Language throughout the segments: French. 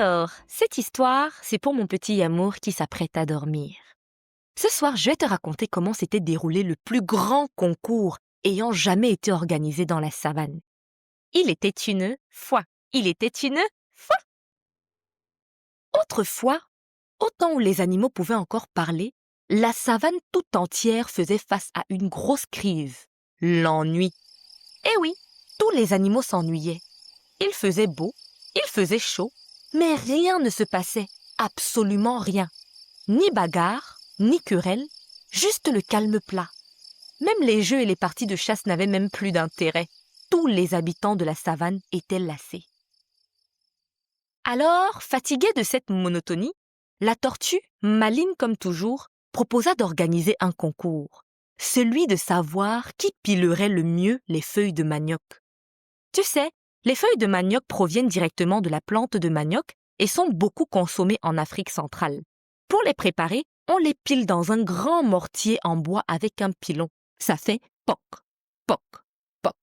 Alors, cette histoire, c'est pour mon petit Yamour qui s'apprête à dormir. Ce soir, je vais te raconter comment s'était déroulé le plus grand concours ayant jamais été organisé dans la savane. Il était une fois. Il était une fois. Autrefois, au temps où les animaux pouvaient encore parler, la savane tout entière faisait face à une grosse crise, l'ennui. Eh oui, tous les animaux s'ennuyaient. Il faisait beau, il faisait chaud, mais rien ne se passait, absolument rien. Ni bagarre, ni querelle, juste le calme plat. Même les jeux et les parties de chasse n'avaient même plus d'intérêt. Tous les habitants de la savane étaient lassés. Alors, fatiguée de cette monotonie, la tortue, maligne comme toujours, proposa d'organiser un concours, celui de savoir qui pilerait le mieux les feuilles de manioc. Tu sais, les feuilles de manioc proviennent directement de la plante de manioc et sont beaucoup consommées en Afrique centrale. Pour les préparer, on les pile dans un grand mortier en bois avec un pilon. Ça fait poc, poc, poc.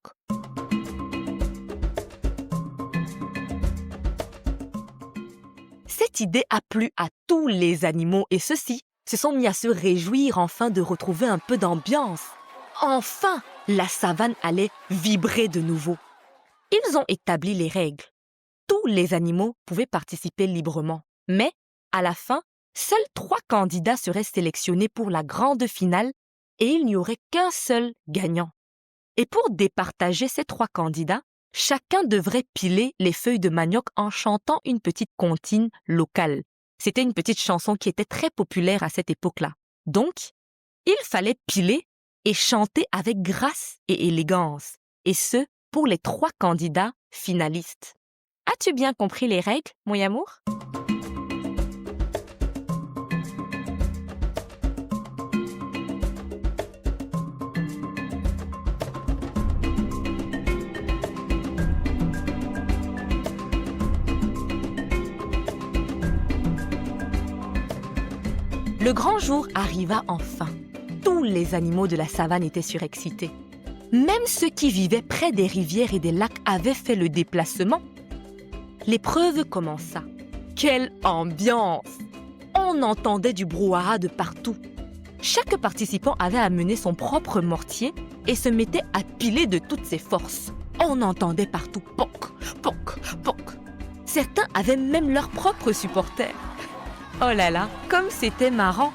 Cette idée a plu à tous les animaux et ceux-ci se sont mis à se réjouir enfin de retrouver un peu d'ambiance. Enfin, la savane allait vibrer de nouveau. Ils ont établi les règles. Tous les animaux pouvaient participer librement. Mais, à la fin, seuls 3 candidats seraient sélectionnés pour la grande finale et il n'y aurait qu'un seul gagnant. Et pour départager ces 3 candidats, chacun devrait piler les feuilles de manioc en chantant une petite comptine locale. C'était une petite chanson qui était très populaire à cette époque-là. Donc, il fallait piler et chanter avec grâce et élégance. Et ce, pour les 3 candidats finalistes. As-tu bien compris les règles, mon amour? Le grand jour arriva enfin. Tous les animaux de la savane étaient surexcités. Même ceux qui vivaient près des rivières et des lacs avaient fait le déplacement. L'épreuve commença. Quelle ambiance! On entendait du brouhaha de partout. Chaque participant avait amené son propre mortier et se mettait à piler de toutes ses forces. On entendait partout poc, poc, poc. Certains avaient même leurs propres supporters. Oh là là, comme c'était marrant!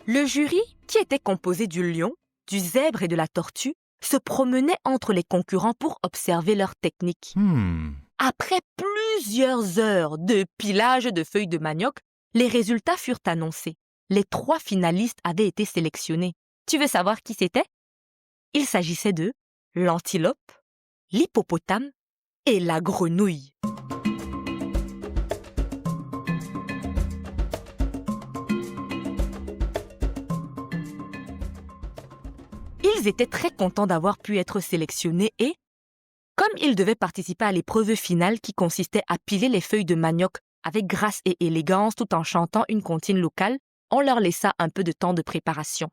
Le jury, qui était composé du lion, du zèbre et de la tortue, se promenait entre les concurrents pour observer leur technique. Après plusieurs heures de pilage de feuilles de manioc, les résultats furent annoncés. Les 3 finalistes avaient été sélectionnés. Tu veux savoir qui c'était? Il s'agissait de l'antilope, l'hippopotame et la grenouille. Ils étaient très contents d'avoir pu être sélectionnés et, comme ils devaient participer à l'épreuve finale qui consistait à piler les feuilles de manioc avec grâce et élégance tout en chantant une comptine locale, on leur laissa un peu de temps de préparation.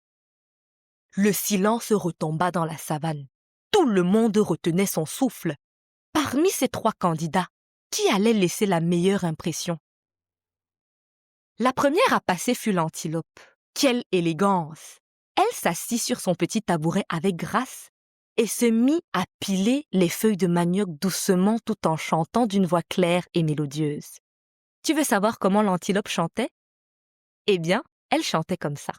Le silence retomba dans la savane. Tout le monde retenait son souffle. Parmi ces 3 candidats, qui allait laisser la meilleure impression? La première à passer fut l'antilope. Quelle élégance! Elle s'assit sur son petit tabouret avec grâce et se mit à piler les feuilles de manioc doucement tout en chantant d'une voix claire et mélodieuse. Tu veux savoir comment l'antilope chantait? Eh bien, elle chantait comme ça.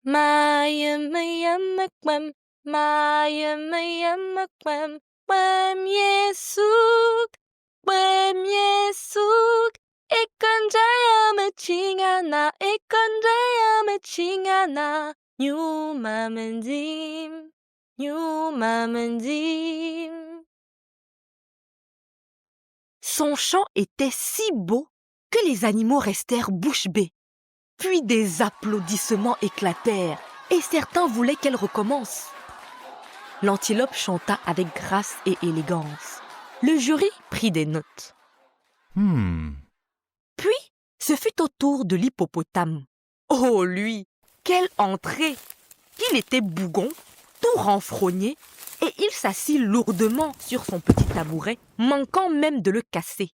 Maya maya makwam, maya maya makwam, wam yesuk, ekonjaya machingana, nyumamendim, nyumamendim. Son chant était si beau que les animaux restèrent bouche bée. Puis des applaudissements éclatèrent et certains voulaient qu'elle recommence. L'antilope chanta avec grâce et élégance. Le jury prit des notes. Puis, ce fut au tour de l'hippopotame. Oh lui, quelle entrée! Il était bougon, tout renfrogné, et il s'assit lourdement sur son petit tabouret, manquant même de le casser.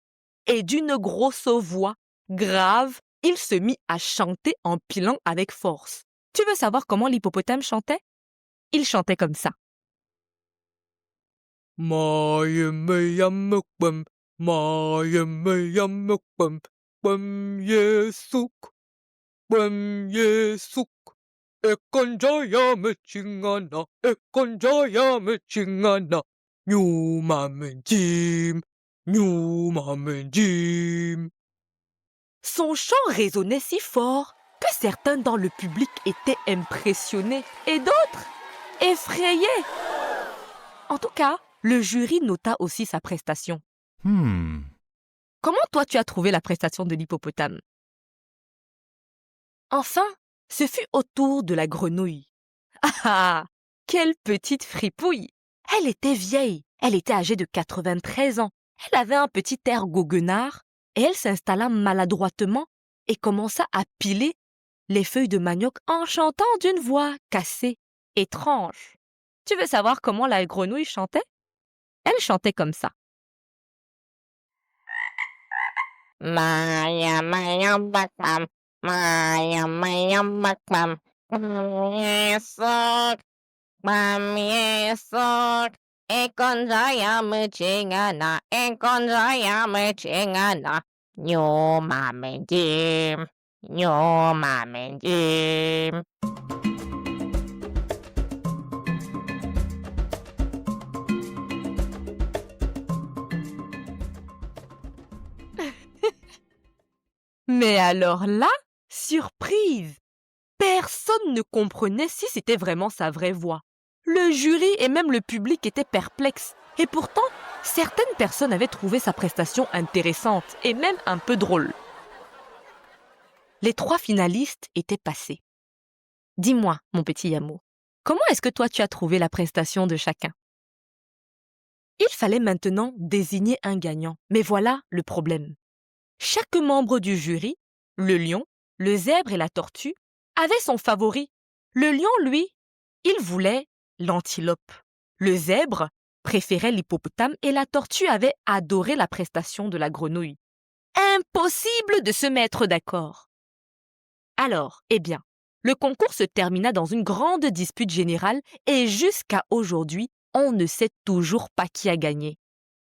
Et d'une grosse voix grave, il se mit à chanter en pilant avec force. Tu veux savoir comment l'hippopotame chantait? Il chantait comme ça. 마예매야먹밤 마예매야먹밤 밤예숙 밤예숙 애건자야 매칭하나 애건자야 매칭하나 뉴마맨짐 뉴마맨짐. Son chant résonnait si fort que certains dans le public étaient impressionnés et d'autres effrayés. En tout cas, le jury nota aussi sa prestation. Comment toi tu as trouvé la prestation de l'hippopotame? Enfin, ce fut au tour de la grenouille. Ah, quelle petite fripouille! Elle était vieille, elle était âgée de 93 ans. Elle avait un petit air goguenard et elle s'installa maladroitement et commença à piler les feuilles de manioc en chantant d'une voix cassée, étrange. Tu veux savoir comment la grenouille chantait? Elle chantait comme ça. Maya maya bakam, maya maya bakam, yesok, yesok, ekonjaya mechingana, ekonjaya mechingana, nyo mamenjim, nyo mamenjim. Mais alors là, surprise! Personne ne comprenait si c'était vraiment sa vraie voix. Le jury et même le public étaient perplexes. Et pourtant, certaines personnes avaient trouvé sa prestation intéressante et même un peu drôle. Les 3 finalistes étaient passés. Dis-moi, mon petit Yamour, comment est-ce que toi tu as trouvé la prestation de chacun? Il fallait maintenant désigner un gagnant. Mais voilà le problème. Chaque membre du jury, le lion, le zèbre et la tortue, avait son favori. Le lion, lui, il voulait l'antilope. Le zèbre préférait l'hippopotame et la tortue avait adoré la prestation de la grenouille. Impossible de se mettre d'accord. Alors, le concours se termina dans une grande dispute générale et jusqu'à aujourd'hui, on ne sait toujours pas qui a gagné.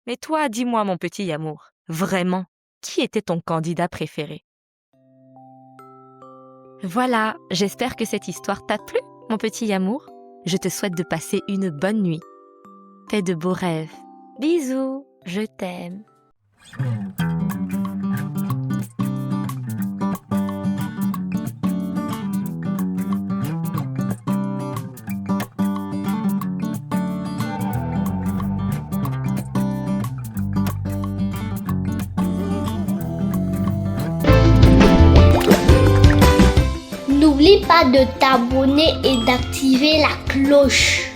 Mais toi, dis-moi, mon petit Yamour, vraiment, qui était ton candidat préféré? Voilà, j'espère que cette histoire t'a plu, mon petit Yamour. Je te souhaite de passer une bonne nuit. Fais de beaux rêves. Bisous, je t'aime. N'oublie pas de t'abonner et d'activer la cloche.